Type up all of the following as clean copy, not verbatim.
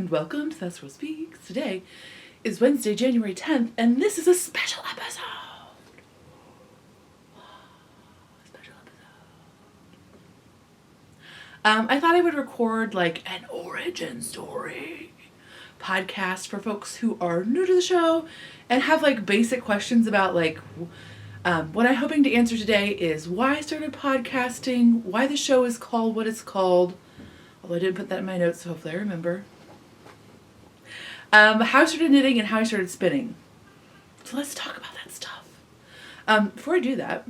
and welcome to Fat Squirrel Speaks. Today is Wednesday, January 10th, and this is a special episode. Special episode. I thought I would record like an origin story podcast for folks who are new to the show and have like basic questions about like what I'm hoping to answer today is why I started podcasting, why the show is called what it's called, although I didn't put that in my notes, so hopefully I remember. How I started knitting and how I started spinning. So let's talk about that stuff. Before I do that,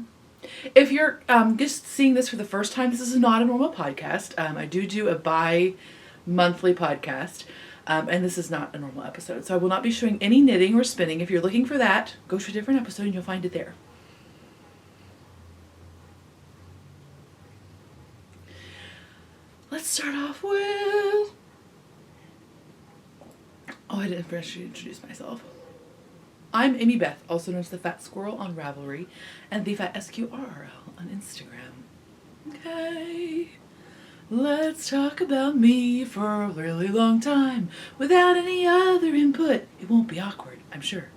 if you're just seeing this for the first time, this is not a normal podcast. I do a bi-monthly podcast, and this is not a normal episode. So I will not be showing any knitting or spinning. If you're looking for that, go to a different episode and you'll find it there. Let's start off with... Oh, I didn't finish to introduce myself. I'm Amy Beth, also known as the Fat Squirrel on Ravelry, and the Fat SQRL on Instagram. Okay, let's talk about me for a really long time without any other input. It won't be awkward, I'm sure.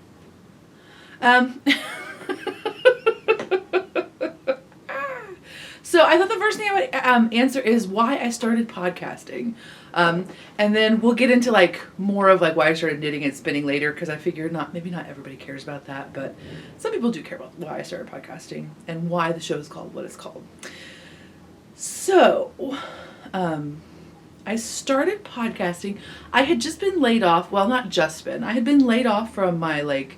So I thought the first thing I would answer is why I started podcasting. And then we'll get into like more of like why I started knitting and spinning later, because I figured maybe not everybody cares about that, but some people do care about why I started podcasting and why the show is called what it's called. So I started podcasting. I had just been laid off. Well, not just been. I had been laid off from my like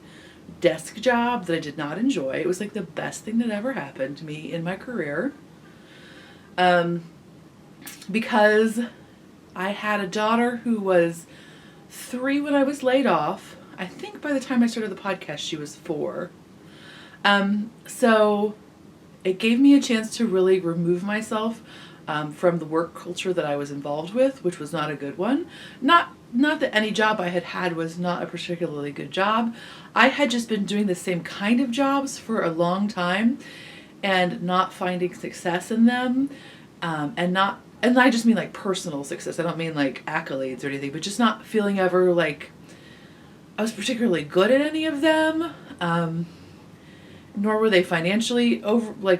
desk job that I did not enjoy. It was like the best thing that ever happened to me in my career. Because I had a daughter who was 3 when I was laid off. I think by the time I started the podcast, she was 4. So it gave me a chance to really remove myself from the work culture that I was involved with, which was not a good one. Not that any job I had was not a particularly good job. I had just been doing the same kind of jobs for a long time and not finding success in them. And I just mean like personal success. I don't mean like accolades or anything, but just not feeling ever like I was particularly good at any of them. Nor were they financially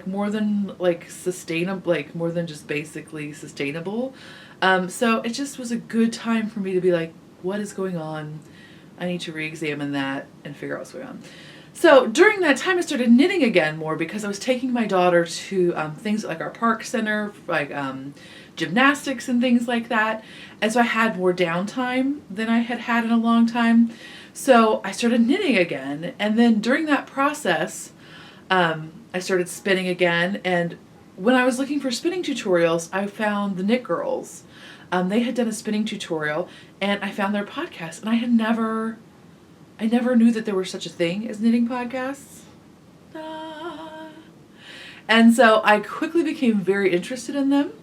more than sustainable, more than just basically sustainable. So it just was a good time for me to be like, what is going on? I need to re-examine that and figure out what's going on. So during that time, I started knitting again more because I was taking my daughter to things like our park center, like gymnastics and things like that. And so I had more downtime than I had in a long time. So I started knitting again. And then during that process, I started spinning again. And when I was looking for spinning tutorials, I found the Knit Girls. They had done a spinning tutorial, and I found their podcast. And I never knew that there was such a thing as knitting podcasts. And so I quickly became very interested in them,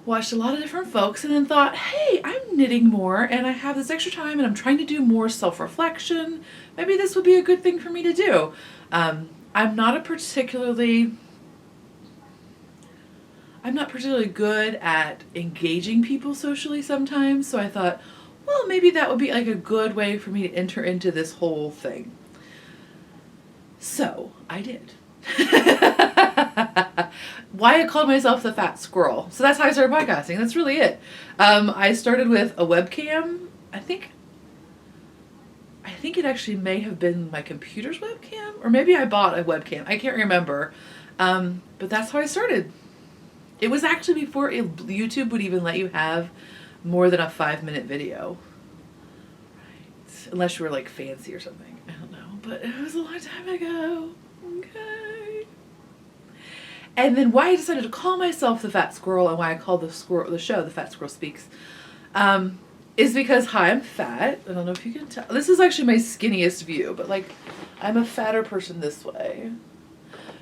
watched a lot of different folks, and then thought, hey, I'm knitting more and I have this extra time and I'm trying to do more self-reflection. Maybe this would be a good thing for me to do. I'm not particularly good at engaging people socially sometimes, so I thought, well, maybe that would be like a good way for me to enter into this whole thing. So I did. Why I called myself the Fat Squirrel. So that's how I started podcasting. That's really it. I started with a webcam. I think it actually may have been my computer's webcam, or maybe I bought a webcam. I can't remember. But that's how I started. It was actually before YouTube would even let you have more than a 5-minute video. Right. Unless you were like fancy or something. I don't know. But it was a long time ago. Okay. And then why I decided to call myself the Fat Squirrel and why I called the show the Fat Squirrel Speaks is because, hi, I'm fat. I don't know if you can tell. This is actually my skinniest view, but like I'm a fatter person this way.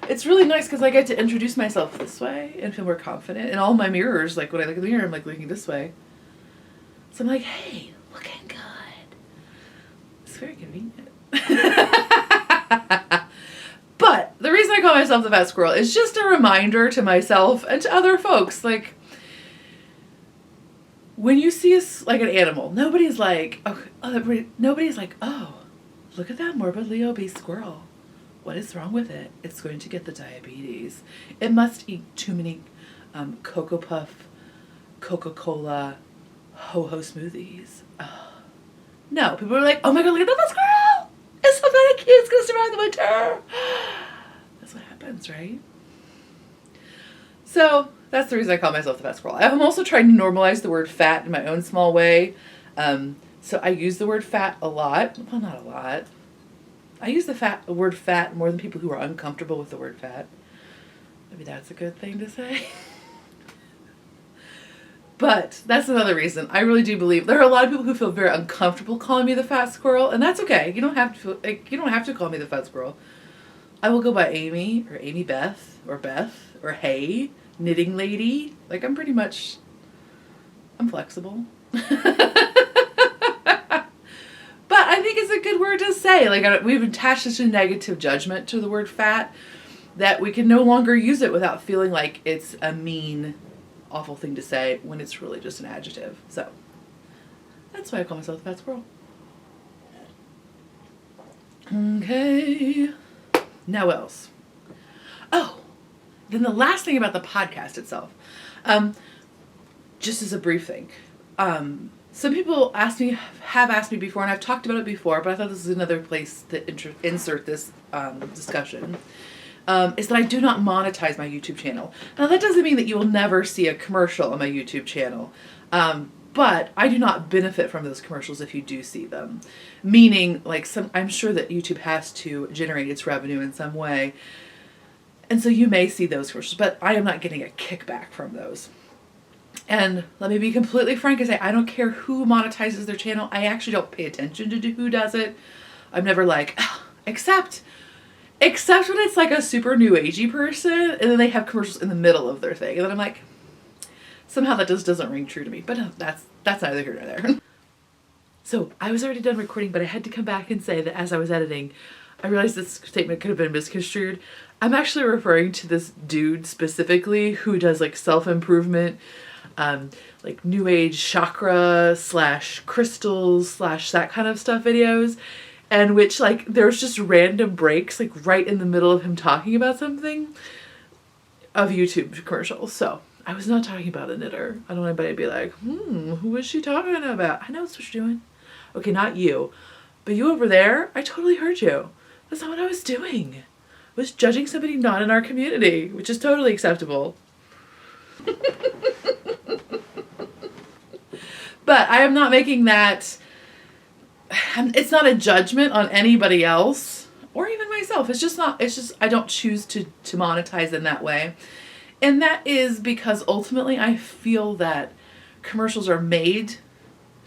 It's really nice because I get to introduce myself this way and feel more confident. And all my mirrors, like when I look in the mirror, I'm like looking this way. So I'm like, hey, looking good. It's very convenient. But the reason I call myself the Fat Squirrel is just a reminder to myself and to other folks, like, when you see us like an animal, nobody's like, nobody's like, oh, look at that morbidly obese squirrel. What is wrong with it? It's going to get the diabetes. It must eat too many Cocoa Puff, Coca-Cola, ho-ho smoothies. No, people are like, oh my god, look at that squirrel! It's so very cute, it's gonna survive the winter! That's what happens, right? So, that's the reason I call myself the fat squirrel. I'm also trying to normalize the word fat in my own small way. So I use the word fat a lot. Well, not a lot. I use the word fat more than people who are uncomfortable with the word fat. Maybe that's a good thing to say. But that's another reason. I really do believe there are a lot of people who feel very uncomfortable calling me the fat squirrel, and that's okay. You don't have to call me the fat squirrel. I will go by Amy or Amy Beth or Hey, knitting lady. Like I'm flexible. But I think it's a good word to say. Like we've attached such a negative judgment to the word fat that we can no longer use it without feeling like it's a mean, awful thing to say when it's really just an adjective. So that's why I call myself the fat squirrel. Okay. Now what else? Oh, then the last thing about the podcast itself. Just as a brief thing. Some people have asked me before, and I've talked about it before, but I thought this is another place to insert this discussion, is that I do not monetize my YouTube channel. Now, that doesn't mean that you will never see a commercial on my YouTube channel, but I do not benefit from those commercials if you do see them. Meaning, I'm sure that YouTube has to generate its revenue in some way, and so you may see those commercials, but I am not getting a kickback from those. And let me be completely frank and say, I don't care who monetizes their channel. I actually don't pay attention to who does it. I'm never like, except when it's like a super new agey person and then they have commercials in the middle of their thing. And then I'm like, somehow that just doesn't ring true to me. But no, that's neither here nor there. So I was already done recording, but I had to come back and say that as I was editing, I realized this statement could have been misconstrued. I'm actually referring to this dude specifically who does like self-improvement, like new age chakra / crystals / that kind of stuff videos, and which like there's just random breaks like right in the middle of him talking about something of YouTube commercials. So I was not talking about a knitter. I don't want anybody to be like, who is she talking about? I know that's what you're doing. Okay, not you, but you over there, I totally heard you. That's not what I was doing. I was judging somebody not in our community, which is totally acceptable. But I am not making that, it's not a judgment on anybody else or even myself. It's just I don't choose to monetize in that way. And that is because ultimately I feel that commercials are made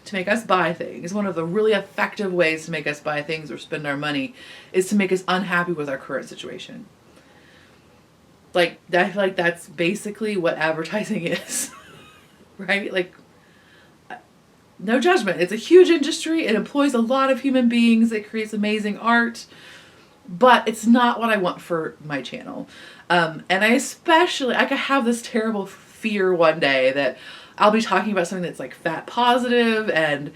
to make us buy things. One of the really effective ways to make us buy things or spend our money is to make us unhappy with our current situation. Like, I feel like that's basically what advertising is, right? Like, no judgment. It's a huge industry. It employs a lot of human beings. It creates amazing art, but it's not what I want for my channel. And I could have this terrible fear one day that I'll be talking about something that's like fat positive and,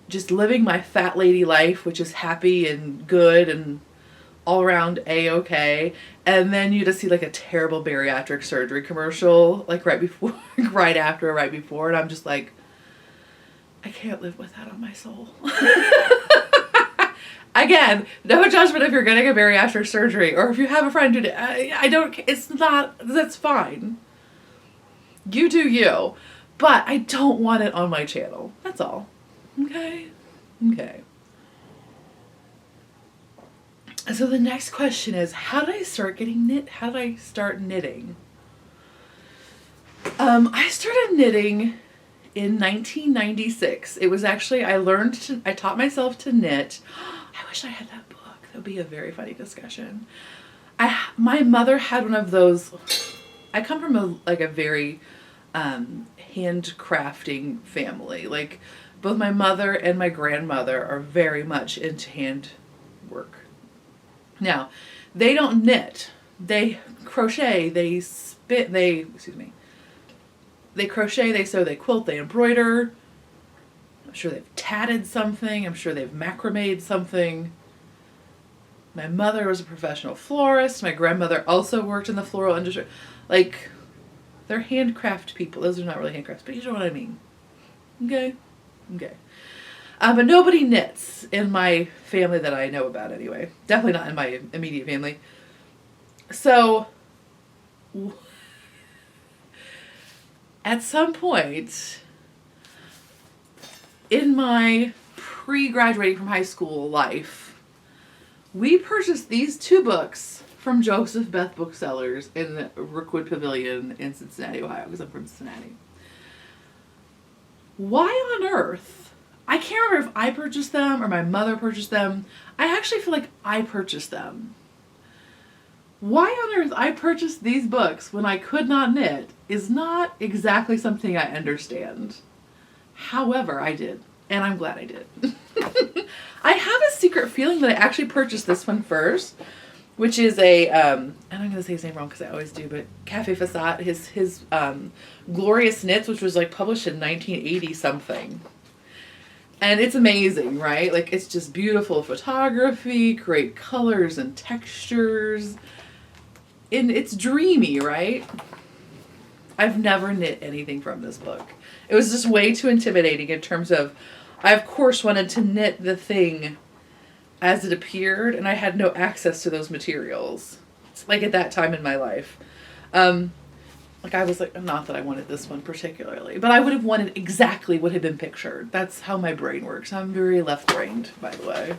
just living my fat lady life, which is happy and good and all around A-okay. And then you just see like a terrible bariatric surgery commercial, like right after or right before. And I'm just like, I can't live with that on my soul. Again, no judgment if you're getting a bariatric surgery or if you have a friend who did. That's fine. You do you. But I don't want it on my channel. That's all. Okay? Okay. So the next question is, how did I start knitting? I started knitting in 1996. It was actually, I taught myself to knit. I wish I had that book. That would be a very funny discussion. My mother had one of those. I come from a very handcrafting family. Like both my mother and my grandmother are very much into hand work. Now, they don't knit. They crochet, they They crochet, they sew, they quilt, they embroider. I'm sure they've tatted something. I'm sure they've macrameed something. My mother was a professional florist. My grandmother also worked in the floral industry. Like, they're handcraft people. Those are not really handcrafts, but you know what I mean. Okay? Okay. But nobody knits in my family that I know about anyway. Definitely not in my immediate family. So, at some point in my pre-graduating from high school life, we purchased these 2 books from Joseph Beth Booksellers in Rookwood Pavilion in Cincinnati, Ohio, because I'm from Cincinnati. Why on earth? I can't remember if I purchased them or my mother purchased them. I actually feel like I purchased them. Why on earth I purchased these books when I could not knit is not exactly something I understand. However, I did, and I'm glad I did. I have a secret feeling that I actually purchased this one first, which is a, and I'm going to say his name wrong because I always do, but Cafe Fassat, his Glorious Knits, which was like published in 1980 something. And it's amazing, right? Like, it's just beautiful photography, great colors and textures. And it's dreamy, right? I've never knit anything from this book. It was just way too intimidating in terms of, I of course wanted to knit the thing as it appeared, and I had no access to those materials. It's like at that time in my life. Like, I was like, not that I wanted this one particularly, but I would have wanted exactly what had been pictured. That's how my brain works. I'm very left-brained, by the way.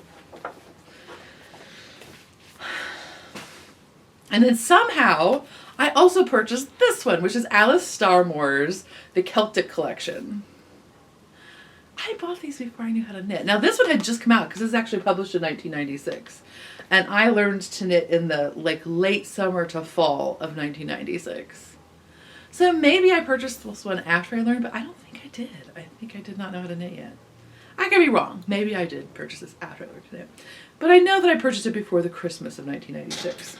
And then somehow, I also purchased this one, which is Alice Starmore's The Celtic Collection. I bought these before I knew how to knit. Now, this one had just come out because this is actually published in 1996. And I learned to knit in the late summer to fall of 1996. So maybe I purchased this one after I learned, but I don't think I did. I think I did not know how to knit yet. I could be wrong. Maybe I did purchase this after I learned to knit. But I know that I purchased it before the Christmas of 1996.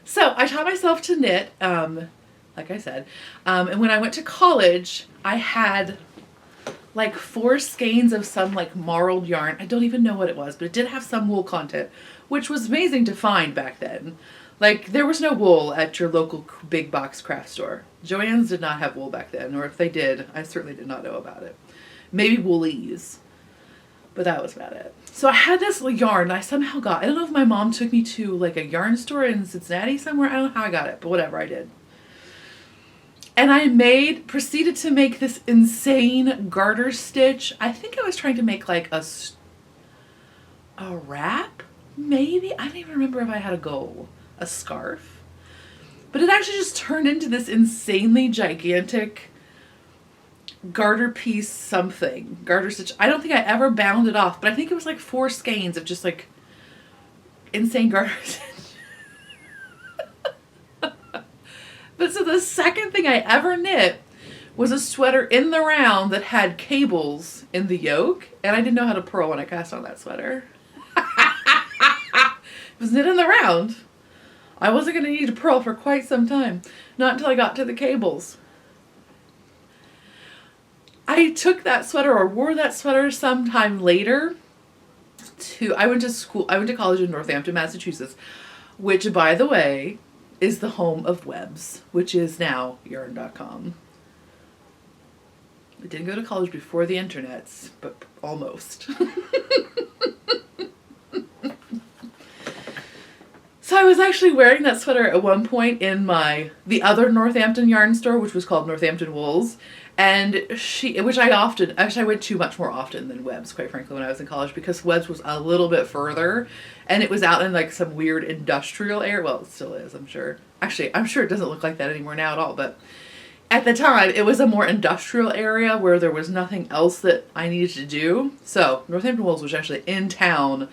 So I taught myself to knit, like I said. And when I went to college, I had like 4 skeins of some like marled yarn. I don't even know what it was, but it did have some wool content, which was amazing to find back then. Like, there was no wool at your local big box craft store. Joann's did not have wool back then, or if they did, I certainly did not know about it. Maybe Woolies, but that was about it. So I had this yarn I somehow got. I don't know if my mom took me to like a yarn store in Cincinnati somewhere. I don't know how I got it, but whatever, I did. And I proceeded to make this insane garter stitch. I think I was trying to make like a wrap, maybe? I don't even remember if I had a goal. A scarf. But it actually just turned into this insanely gigantic garter piece something. Garter stitch. I don't think I ever bound it off, but I think it was like 4 skeins of just like insane garter stitch. But so the second thing I ever knit was a sweater in the round that had cables in the yoke, and I didn't know how to purl when I cast on that sweater. It was knit in the round. I wasn't going to need to purl for quite some time. Not until I got to the cables. I took that sweater, or wore that sweater sometime later. I went to college in Northampton, Massachusetts, which, by the way, is the home of Webs, which is now yarn.com. I didn't go to college before the internets, but almost. So I was actually wearing that sweater at one point in the other Northampton yarn store, which was called Northampton Wools, and which I went to much more often than Webb's, quite frankly, when I was in college, because Webb's was a little bit further, and it was out in like some weird industrial area. Well, it still is, I'm sure. Actually, I'm sure it doesn't look like that anymore now at all, but at the time, it was a more industrial area where there was nothing else that I needed to do. So Northampton Wools was actually in town,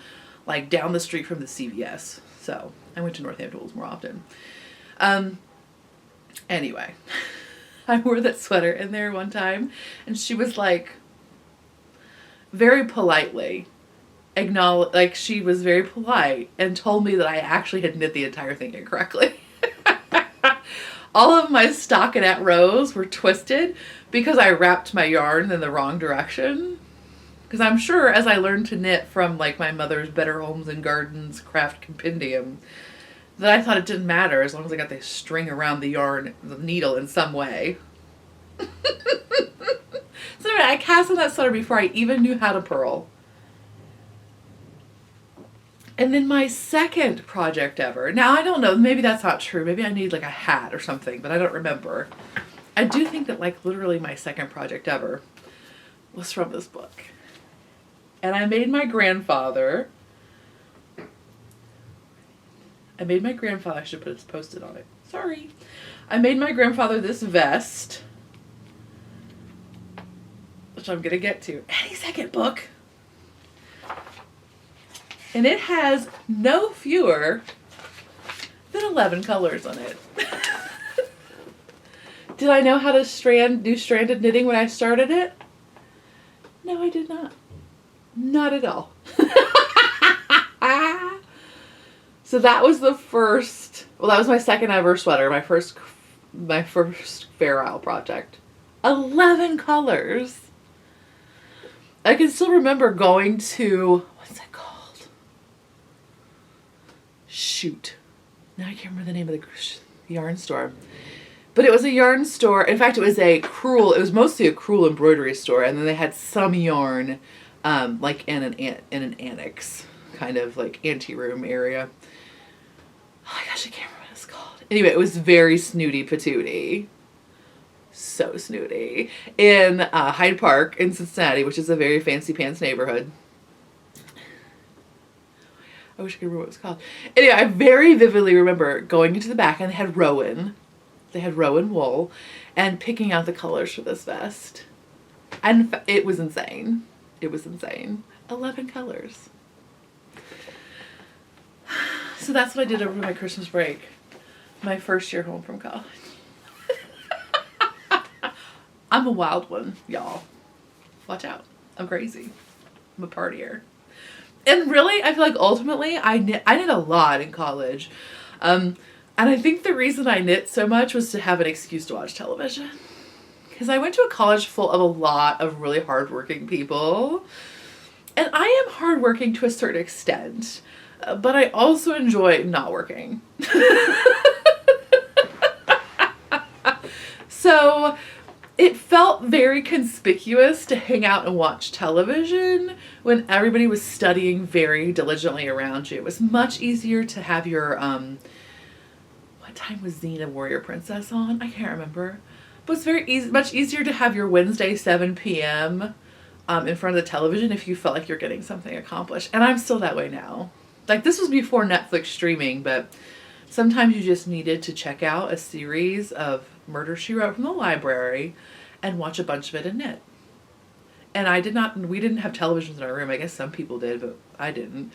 like down the street from the CVS. So I went to Northampton Wools more often. Anyway, I wore that sweater in there one time, and she was like, very politely, acknowledge, like she was very polite and told me that I actually had knit the entire thing incorrectly. All of my stockinette rows were twisted because I wrapped my yarn in the wrong direction. Because I'm sure as I learned to knit from like my mother's Better Homes and Gardens craft compendium, that I thought it didn't matter as long as I got the string around the yarn, the needle in some way. So anyway, I cast on that sweater before I even knew how to purl. And then my second project ever. Now I don't know, maybe that's not true. Maybe I need like a hat or something, but I don't remember. I do think that like literally my second project ever was from this book. And I made my grandfather. I should put it posted on it. Sorry. I made my grandfather this vest, which I'm going to get to any second, book. And it has no fewer than 11 colors on it. Did I know how to do stranded knitting when I started it? No, I did not. Not at all. So that was that was my second ever sweater, my first Fair Isle project. 11 colors. I can still remember going to, what's it called? Shoot. Now I can't remember the name of the yarn store. But it was a yarn store. In fact, it was mostly a crewel embroidery store. And then they had some yarn, like in an annex, kind of like anteroom area. Oh my gosh, I can't remember what it's called. Anyway, it was very snooty patooty. So snooty. In Hyde Park in Cincinnati, which is a very fancy pants neighborhood. I wish I could remember what it was called. Anyway, I very vividly remember going into the back and they had Rowan. They had Rowan wool and picking out the colors for this vest. And it was insane. It was insane. 11 colors. So that's what I did over my Christmas break. My first year home from college. I'm a wild one, y'all. Watch out. I'm crazy. I'm a partier. And really, I feel like ultimately, I knit a lot in college. And I think the reason I knit so much was to have an excuse to watch television. Because I went to a college full of a lot of really hardworking people. And I am hardworking to a certain extent. But I also enjoy not working. So it felt very conspicuous to hang out and watch television when everybody was studying very diligently around you. It was much easier to have your, what time was Xena Warrior Princess on? I can't remember. But it's much easier to have your Wednesday 7 p.m. In front of the television if you felt like you're getting something accomplished. And I'm still that way now. Like, this was before Netflix streaming, but sometimes you just needed to check out a series of Murder, She Wrote from the library and watch a bunch of it and knit. And we didn't have televisions in our room. I guess some people did, but I didn't.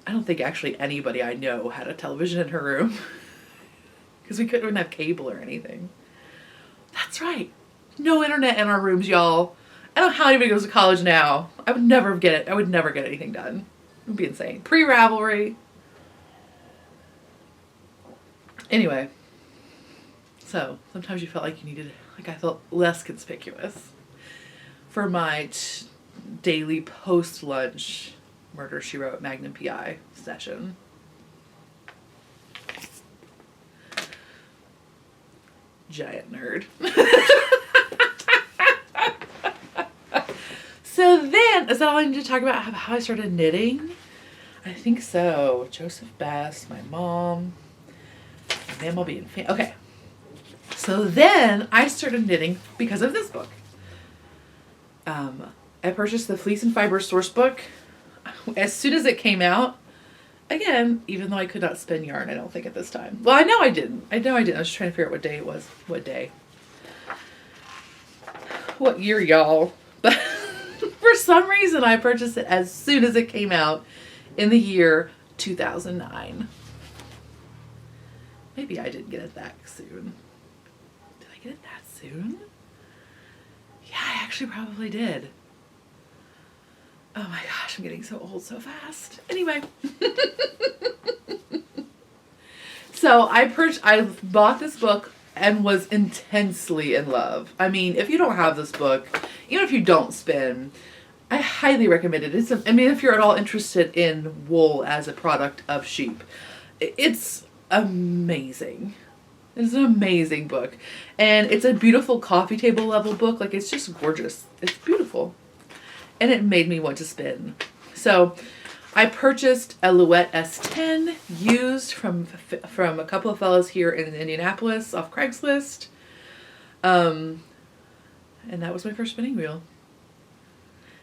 I don't think actually anybody I know had a television in her room. Because we couldn't have cable or anything. That's right. No internet in our rooms, y'all. I don't know how anybody goes to college now. I would never get anything done. It would be insane. Pre-Ravelry. Anyway. So, sometimes you felt like I felt less conspicuous for my daily post-lunch Murder, She Wrote Magnum PI session. Giant nerd. So then, is that all I need to talk about? How I started knitting? I think so. Joseph Best, my mom, Mammal being okay. So then I started knitting because of this book. I purchased the Fleece and Fiber source book as soon as it came out. Again, even though I could not spin yarn, I don't think at this time. Well, I know I didn't. I was just trying to figure out what day it was. What day? What year, y'all? But for some reason, I purchased it as soon as it came out in the year 2009. Maybe I didn't get it that soon. Did I get it that soon? Yeah, I actually probably did. Oh my gosh, I'm getting so old so fast. Anyway. So I bought this book and was intensely in love. I mean, if you don't have this book, even if you don't spin, I highly recommend it. If you're at all interested in wool as a product of sheep, it's amazing. It's an amazing book. And it's a beautiful coffee table level book. Like, it's just gorgeous. It's beautiful. And it made me want to spin. So I purchased a Louette S10 used from a couple of fellows here in Indianapolis off Craigslist. And that was my first spinning wheel.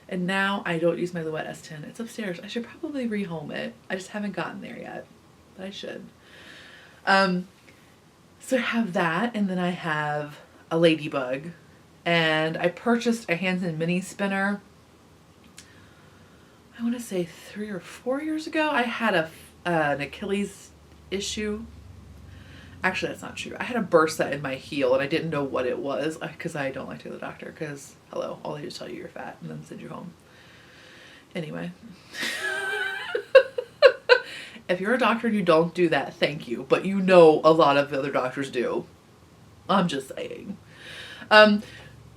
And now I don't use my Louette S10. It's upstairs. I should probably rehome it. I just haven't gotten there yet. But I should. So I have that, and then I have a Ladybug. And I purchased a Hansen mini spinner, I want to say 3 or 4 years ago. I had an Achilles issue. Actually, that's not true. I had a bursa in my heel, and I didn't know what it was because I don't like to go to the doctor because, hello, all they do is tell you you're fat and then send you home. Anyway. If you're a doctor and you don't do that, thank you. But you know a lot of other doctors do. I'm just saying.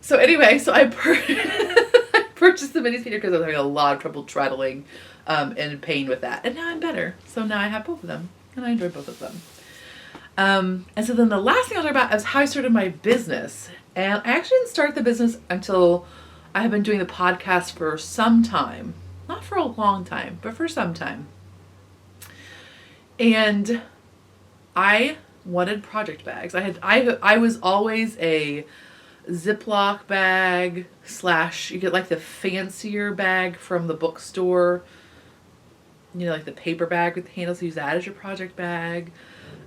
So anyway, I purchased the mini spinner because I was having a lot of trouble traveling and pain with that. And now I'm better. So now I have both of them. And I enjoy both of them. And so then the last thing I'll talk about is how I started my business. And I actually didn't start the business until I have been doing the podcast for some time. Not for a long time, but for some time. And I wanted project bags. I was always a Ziploc bag / you get like the fancier bag from the bookstore, you know, like the paper bag with the handles. Use that as your project bag.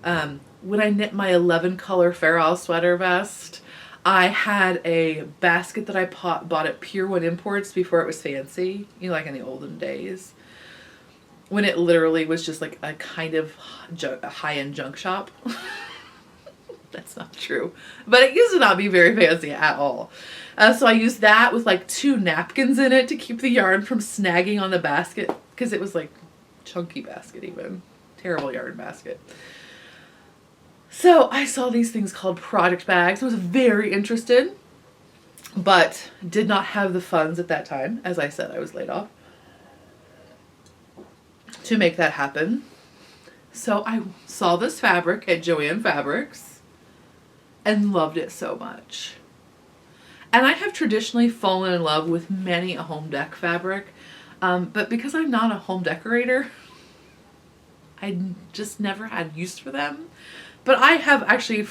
When I knit my 11 color Fair Isle sweater vest, I had a basket that I bought at Pier 1 Imports before it was fancy, you know, like in the olden days, when it literally was just like a kind of a high-end junk shop. That's not true. But it used to not be very fancy at all. So I used that with like 2 napkins in it to keep the yarn from snagging on the basket, because it was like chunky basket even. Terrible yarn basket. So I saw these things called project bags. I was very interested, but did not have the funds at that time. As I said, I was laid off to make that happen. So I saw this fabric at Joann Fabrics and loved it so much. And I have traditionally fallen in love with many a home dec fabric, but because I'm not a home decorator, I just never had use for them. But I have actually,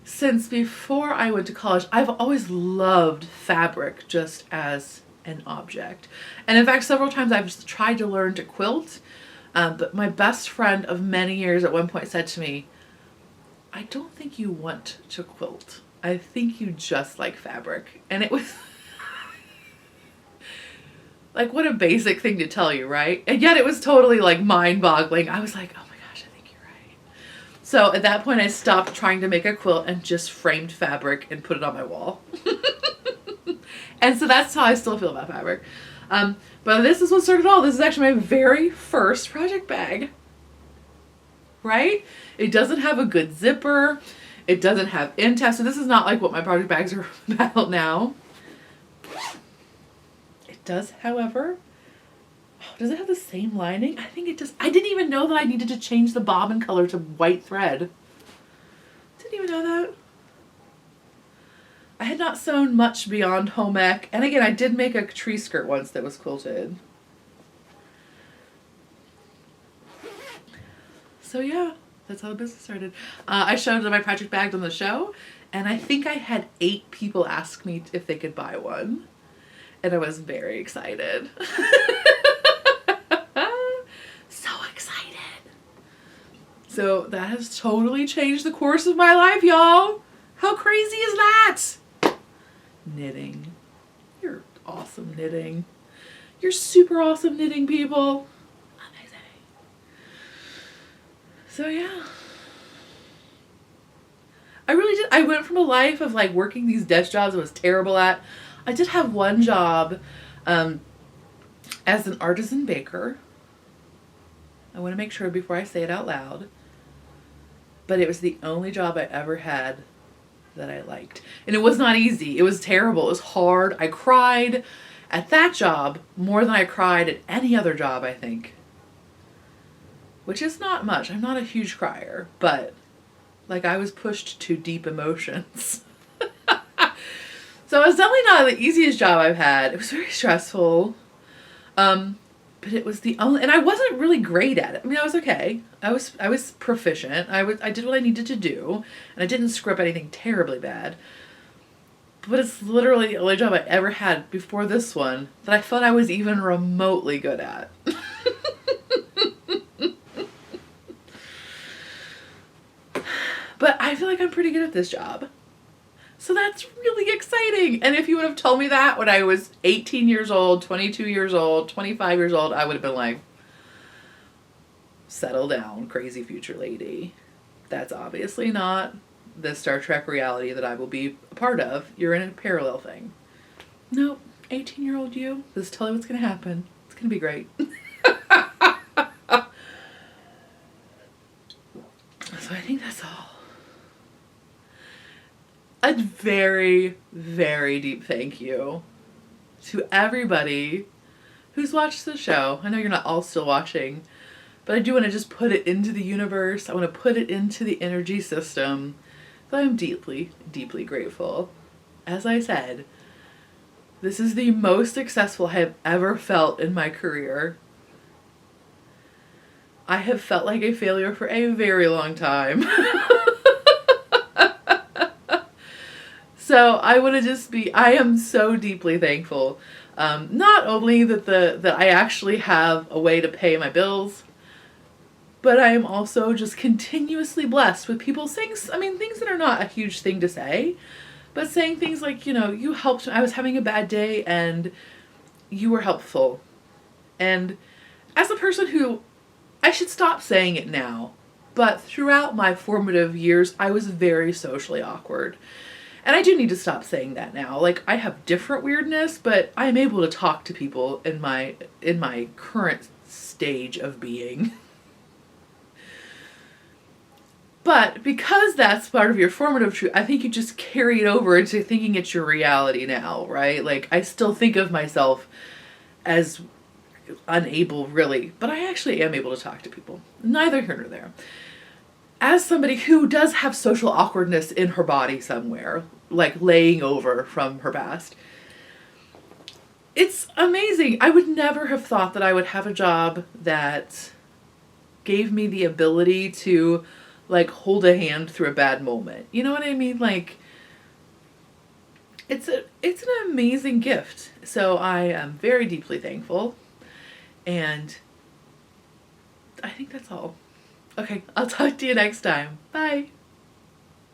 since before I went to college, I've always loved fabric just as an object. And in fact, several times I've tried to learn to quilt, but my best friend of many years at one point said to me, I don't think you want to quilt. I think you just like fabric. And it was like, what a basic thing to tell you, right? And yet it was totally like mind-boggling. I was like, oh my gosh, I think you're right. So at that point I stopped trying to make a quilt and just framed fabric and put it on my wall. And so that's how I still feel about fabric. But this is what started all. This is actually my very first project bag. Right? It doesn't have a good zipper. It doesn't have end tabs. So this is not like what my project bags are about now. It does, however. Oh, does it have the same lining? I think it does. I didn't even know that I needed to change the bobbin color to white thread. Didn't even know that. I had not sewn much beyond home ec. And again, I did make a tree skirt once that was quilted. So yeah, that's how the business started. I showed my project bags on the show, and I think I had 8 people ask me if they could buy one. And I was very excited. So excited. So that has totally changed the course of my life, y'all. How crazy is that? Knitting. You're awesome knitting. You're super awesome knitting, people. Amazing. So yeah. I really did. I went from a life of like working these desk jobs I was terrible at. I did have one job as an artisan baker. I want to make sure before I say it out loud. But it was the only job I ever had that I liked. And it was not easy. It was terrible. It was hard. I cried at that job more than I cried at any other job, I think. Which is not much. I'm not a huge crier, but like I was pushed to deep emotions. So it was definitely not the easiest job I've had. It was very stressful. But it was the only, and I wasn't really great at it. I mean, I was okay. I was proficient. I did what I needed to do, and I didn't screw up anything terribly bad. But it's literally the only job I ever had before this one that I felt I was even remotely good at. But I feel like I'm pretty good at this job. So that's really exciting. And if you would have told me that when I was 18 years old, 22 years old, 25 years old, I would have been like, settle down, crazy future lady. That's obviously not the Star Trek reality that I will be a part of. You're in a parallel thing. Nope, 18-year-old you, this is totally what's going to happen. It's going to be great. So I think that's all. A very, very deep thank you to everybody who's watched the show. I know you're not all still watching, but I do want to just put it into the universe. I want to put it into the energy system. So I'm deeply, deeply grateful. As I said, this is the most successful I have ever felt in my career. I have felt like a failure for a very long time. So I want to just I am so deeply thankful. Not only that I actually have a way to pay my bills, but I am also just continuously blessed with people saying, things that are not a huge thing to say, but saying things like, you helped, I was having a bad day and you were helpful. And as a person who, I should stop saying it now, but throughout my formative years, I was very socially awkward. And I do need to stop saying that now. Like, I have different weirdness, but I'm able to talk to people in my current stage of being. But because that's part of your formative truth, I think you just carry it over into thinking it's your reality now, right? Like, I still think of myself as unable, really, but I actually am able to talk to people. Neither here nor there. As somebody who does have social awkwardness in her body somewhere, like laying over from her past, it's amazing. I would never have thought that I would have a job that gave me the ability to, like, hold a hand through a bad moment. You know what I mean? Like, it's an amazing gift. So I am very deeply thankful. And I think that's all. Okay, I'll talk to you next time. Bye.